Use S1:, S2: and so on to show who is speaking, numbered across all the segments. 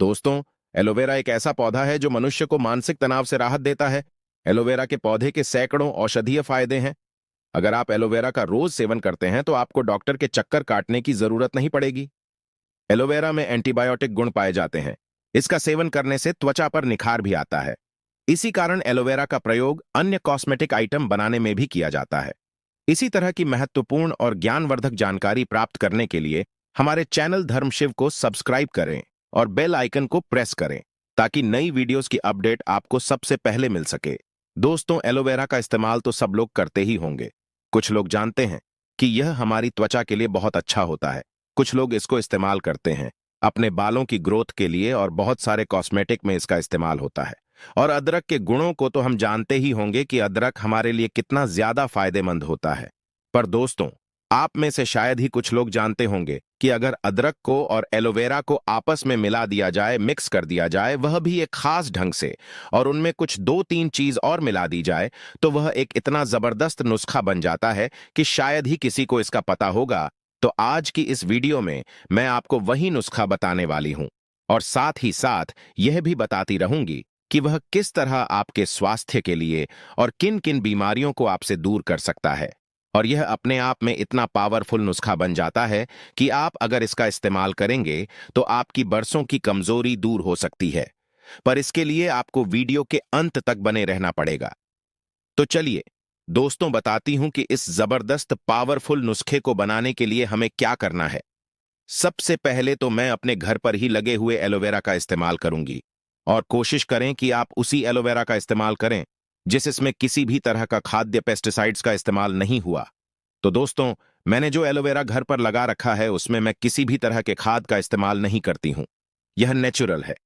S1: दोस्तों, एलोवेरा एक ऐसा पौधा है जो मनुष्य को मानसिक तनाव से राहत देता है। एलोवेरा के पौधे के सैकड़ों औषधीय फायदे हैं। अगर आप एलोवेरा का रोज सेवन करते हैं तो आपको डॉक्टर के चक्कर काटने की जरूरत नहीं पड़ेगी। एलोवेरा में एंटीबायोटिक गुण पाए जाते हैं। इसका सेवन करने से त्वचा पर निखार भी आता है। इसी कारण एलोवेरा का प्रयोग अन्य कॉस्मेटिक आइटम बनाने में भी किया जाता है। इसी तरह की महत्वपूर्ण और ज्ञानवर्धक जानकारी प्राप्त करने के लिए हमारे चैनल धर्मशिव को सब्सक्राइब करें और बेल आइकन को प्रेस करें ताकि नई वीडियोस की अपडेट आपको सबसे पहले मिल सके। दोस्तों, एलोवेरा का इस्तेमाल तो सब लोग करते ही होंगे। कुछ लोग जानते हैं कि यह हमारी त्वचा के लिए बहुत अच्छा होता है। कुछ लोग इसको इस्तेमाल करते हैं अपने बालों की ग्रोथ के लिए और बहुत सारे कॉस्मेटिक में इसका इस्तेमाल होता है। और अदरक के गुणों को तो हम जानते ही होंगे कि अदरक हमारे लिए कितना ज्यादा फायदेमंद होता है। पर दोस्तों, आप में से शायद ही कुछ लोग जानते होंगे कि अगर अदरक को और एलोवेरा को आपस में मिला दिया जाए, मिक्स कर दिया जाए, वह भी एक खास ढंग से, और उनमें कुछ 2-3 चीज और मिला दी जाए, तो वह एक इतना जबरदस्त नुस्खा बन जाता है कि शायद ही किसी को इसका पता होगा। तो आज की इस वीडियो में मैं आपको वही नुस्खा बताने वाली हूं और साथ ही साथ यह भी बताती रहूंगी कि वह किस तरह आपके स्वास्थ्य के लिए और किन किन बीमारियों को आपसे दूर कर सकता है। और यह अपने आप में इतना पावरफुल नुस्खा बन जाता है कि आप अगर इसका इस्तेमाल करेंगे तो आपकी बरसों की कमजोरी दूर हो सकती है। पर इसके लिए आपको वीडियो के अंत तक बने रहना पड़ेगा। तो चलिए दोस्तों, बताती हूं कि इस जबरदस्त पावरफुल नुस्खे को बनाने के लिए हमें क्या करना है। सबसे पहले तो मैं अपने घर पर ही लगे हुए एलोवेरा का इस्तेमाल करूंगी और कोशिश करें कि आप उसी एलोवेरा का इस्तेमाल करें जिसमें किसी भी तरह का खाद्य पेस्टिसाइड्स का इस्तेमाल नहीं हुआ। तो दोस्तों, मैंने जो एलोवेरा घर पर लगा रखा है उसमें मैं किसी भी तरह के खाद का इस्तेमाल नहीं करती हूं। यह नेचुरल है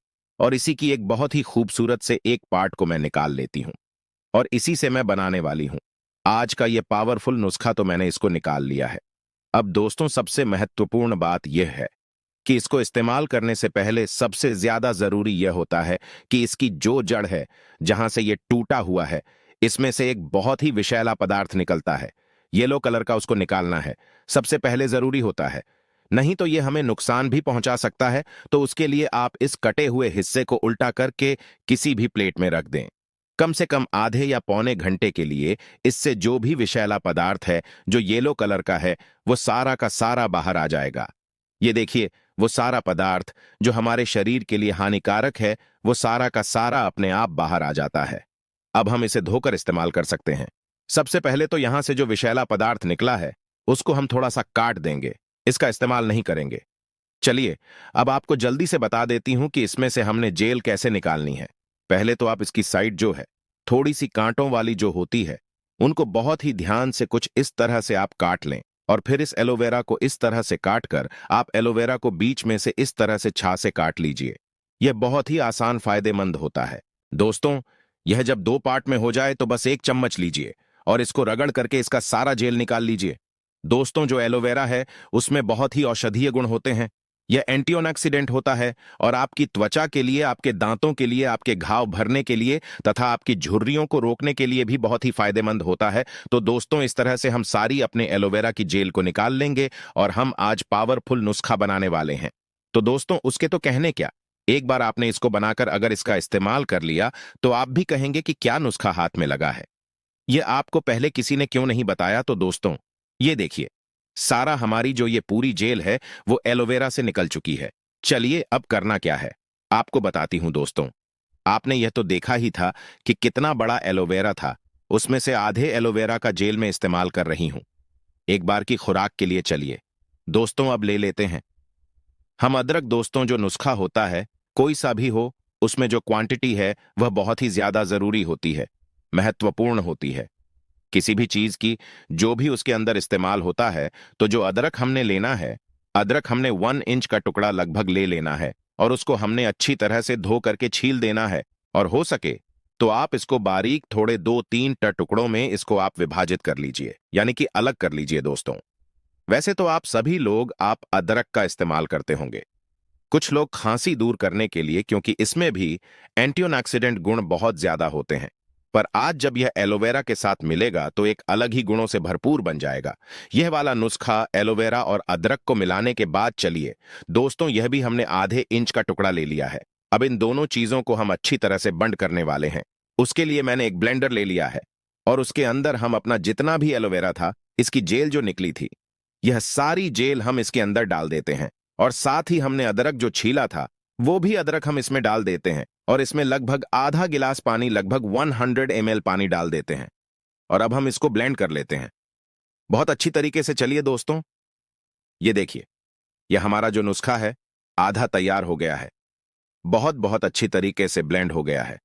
S1: और इसी की एक बहुत ही खूबसूरत से एक पार्ट को मैं निकाल लेती हूं और इसी से मैं बनाने वाली हूं आज का यह पावरफुल नुस्खा। तो मैंने इसको निकाल लिया है। अब दोस्तों, सबसे महत्वपूर्ण बात यह है कि इसको इस्तेमाल करने से पहले सबसे ज्यादा जरूरी यह होता है कि इसकी जो जड़ है, जहां से ये टूटा हुआ है, इसमें से एक बहुत ही विषैला पदार्थ निकलता है। येलो कलर का उसको निकालना है, सबसे पहले जरूरी होता है। नहीं तो ये हमें नुकसान भी पहुंचा सकता है। तो उसके लिए आप इस कटे हुए हिस्से को उल्टा करके किसी भी प्लेट में रख दें। कम से कम आधे या पौने घंटे के लिए इससे जो भी विषैला पदार्थ है जो येलो कलर का है, वो सारा का सारा बाहर आ जाएगा। ये देखिए, वो सारा पदार्थ जो हमारे शरीर के लिए हानिकारक है, वो सारा का सारा अपने आप बाहर आ जाता है। अब हम इसे धोकर इस्तेमाल कर सकते हैं। सबसे पहले तो यहां से जो विषैला पदार्थ निकला है उसको हम थोड़ा सा काट देंगे, इसका इस्तेमाल नहीं करेंगे। चलिए, अब आपको जल्दी से बता देती हूं कि इसमें से हमने जेल कैसे निकालनी है। पहले तो आप इसकी साइड जो है, थोड़ी सी कांटों वाली जो होती है, उनको बहुत ही ध्यान से कुछ इस तरह से आप काट लें और फिर इस एलोवेरा को इस तरह से काटकर आप एलोवेरा को बीच में से इस तरह से छां से काट लीजिए। यह बहुत ही आसान फायदेमंद होता है। दोस्तों, यह जब 2 पार्ट में हो जाए तो बस 1 चम्मच लीजिए और इसको रगड़ करके इसका सारा जेल निकाल लीजिए। दोस्तों, जो एलोवेरा है उसमें बहुत ही औषधीय गुण होते हैं। यह एंटीऑक्सीडेंट होता है और आपकी त्वचा के लिए, आपके दांतों के लिए, आपके घाव भरने के लिए तथा आपकी झुर्रियों को रोकने के लिए भी बहुत ही फायदेमंद होता है। तो दोस्तों, इस तरह से हम सारी अपने एलोवेरा की जेल को निकाल लेंगे और हम आज पावरफुल नुस्खा बनाने वाले हैं। तो दोस्तों, उसके तो कहने क्या, एक बार आपने इसको बनाकर अगर इसका इस्तेमाल कर लिया तो आप भी कहेंगे कि क्या नुस्खा हाथ में लगा है। यह आपको पहले किसी ने क्यों नहीं बताया। तो दोस्तों, ये देखिए, सारा हमारी जो ये पूरी जेल है वो एलोवेरा से निकल चुकी है। चलिए, अब करना क्या है आपको बताती हूं। दोस्तों, आपने यह तो देखा ही था कि कितना बड़ा एलोवेरा था। उसमें से आधे एलोवेरा का जेल में इस्तेमाल कर रही हूं एक बार की खुराक के लिए। चलिए दोस्तों, अब ले लेते हैं हम अदरक। दोस्तों, जो नुस्खा होता है कोई सा भी हो, उसमें जो क्वांटिटी है वह बहुत ही ज्यादा जरूरी होती है, महत्वपूर्ण होती है। किसी भी चीज की जो भी उसके अंदर इस्तेमाल होता है, तो जो अदरक हमने लेना है, अदरक हमने 1 इंच का टुकड़ा लगभग ले लेना है और उसको हमने अच्छी तरह से धो करके छील देना है। और हो सके तो आप इसको बारीक थोड़े 2-3 टुकड़ों में इसको आप विभाजित कर लीजिए, यानी कि अलग कर लीजिए। दोस्तों, वैसे तो आप सभी लोग आप अदरक का इस्तेमाल करते होंगे। कुछ लोग खांसी दूर करने के लिए, क्योंकि इसमें भी एंटीऑक्सीडेंट गुण बहुत ज्यादा होते हैं, पर आज जब यह एलोवेरा के साथ मिलेगा तो एक अलग ही गुणों से भरपूर बन जाएगा। यह वाला नुस्खा एलोवेरा और अदरक को मिलाने के बाद चलिए दोस्तों, यह भी हमने आधे इंच का टुकड़ा ले लिया है। अब इन दोनों चीजों को हम अच्छी तरह से बंड करने वाले हैं। उसके लिए मैंने एक ब्लेंडर ले लिया है और उसके अंदर हम अपना जितना भी एलोवेरा था, इसकी जेल जो निकली थी, यह सारी जेल हम इसके अंदर डाल देते हैं। और साथ ही हमने अदरक जो छीला था वो भी अदरक हम इसमें डाल देते हैं और इसमें लगभग आधा गिलास पानी, लगभग 100 ml पानी डाल देते हैं और अब हम इसको ब्लेंड कर लेते हैं बहुत अच्छी तरीके से। चलिए दोस्तों, ये देखिए, यह हमारा जो नुस्खा है आधा तैयार हो गया है। बहुत बहुत अच्छी तरीके से ब्लेंड हो गया है।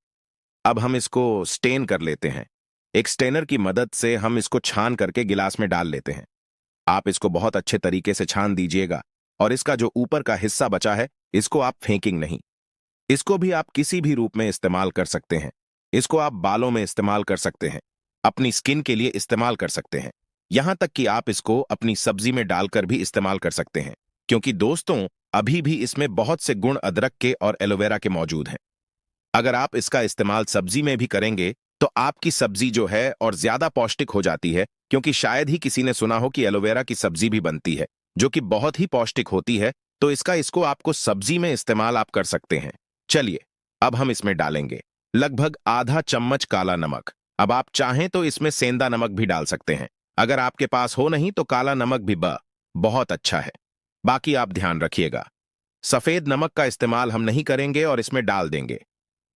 S1: अब हम इसको स्टेन कर लेते हैं। एक स्टेनर की मदद से हम इसको छान करके गिलास में डाल लेते हैं। आप इसको बहुत अच्छे तरीके से छान दीजिएगा और इसका जो ऊपर का हिस्सा बचा है इसको आप फेंकेंगे नहीं। इसको भी आप किसी भी रूप में इस्तेमाल कर सकते हैं। इसको आप बालों में इस्तेमाल कर सकते हैं, अपनी स्किन के लिए इस्तेमाल कर सकते हैं, यहां तक कि आप इसको अपनी सब्जी में डालकर भी इस्तेमाल कर सकते हैं, क्योंकि दोस्तों अभी भी इसमें बहुत से गुण अदरक के और एलोवेरा के मौजूद हैं। अगर आप इसका इस्तेमाल सब्जी में भी करेंगे तो आपकी सब्जी जो है और ज्यादा पौष्टिक हो जाती है, क्योंकि शायद ही किसी ने सुना हो कि एलोवेरा की सब्जी भी बनती है जो कि बहुत ही पौष्टिक होती है। तो इसको आपको सब्जी में इस्तेमाल आप कर सकते हैं। चलिए, अब हम इसमें डालेंगे लगभग आधा चम्मच काला नमक। अब आप चाहें तो इसमें सेंधा नमक भी डाल सकते हैं। अगर आपके पास हो नहीं तो काला नमक भी बहुत अच्छा है। बाकी आप ध्यान रखिएगा, सफेद नमक का इस्तेमाल हम नहीं करेंगे और इसमें डाल देंगे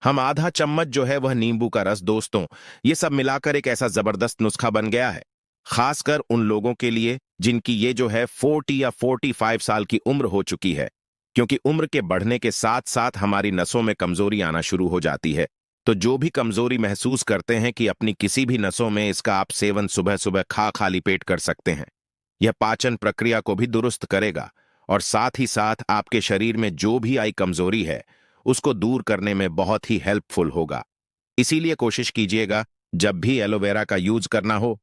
S1: हम आधा चम्मच जो है वह नींबू का रस। दोस्तों, ये सब मिलाकर एक ऐसा जबरदस्त नुस्खा बन गया है, खासकर उन लोगों के लिए जिनकी ये जो है 40 या 45 साल की उम्र हो चुकी है, क्योंकि उम्र के बढ़ने के साथ साथ हमारी नसों में कमजोरी आना शुरू हो जाती है। तो जो भी कमजोरी महसूस करते हैं कि अपनी किसी भी नसों में, इसका आप सेवन सुबह सुबह खाली पेट कर सकते हैं। यह पाचन प्रक्रिया को भी दुरुस्त करेगा और साथ ही साथ आपके शरीर में जो भी आई कमजोरी है उसको दूर करने में बहुत ही हेल्पफुल होगा। इसीलिए कोशिश कीजिएगा जब भी एलोवेरा का यूज करना हो,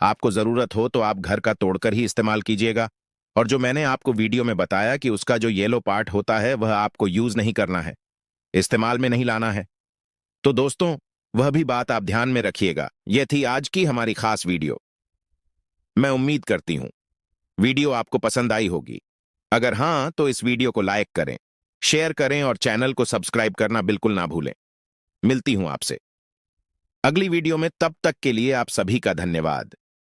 S1: आपको जरूरत हो तो आप घर का तोड़कर ही इस्तेमाल कीजिएगा। और जो मैंने आपको वीडियो में बताया कि उसका जो येलो पार्ट होता है वह आपको यूज नहीं करना है, इस्तेमाल में नहीं लाना है। तो दोस्तों, वह भी बात आप ध्यान में रखिएगा। यह थी आज की हमारी खास वीडियो। मैं उम्मीद करती हूं वीडियो आपको पसंद आई होगी। अगर हां तो इस वीडियो को लाइक करें, शेयर करें और चैनल को सब्सक्राइब करना बिल्कुल ना भूलें। मिलती हूं आपसे अगली वीडियो में, तब तक के लिए आप सभी का धन्यवाद।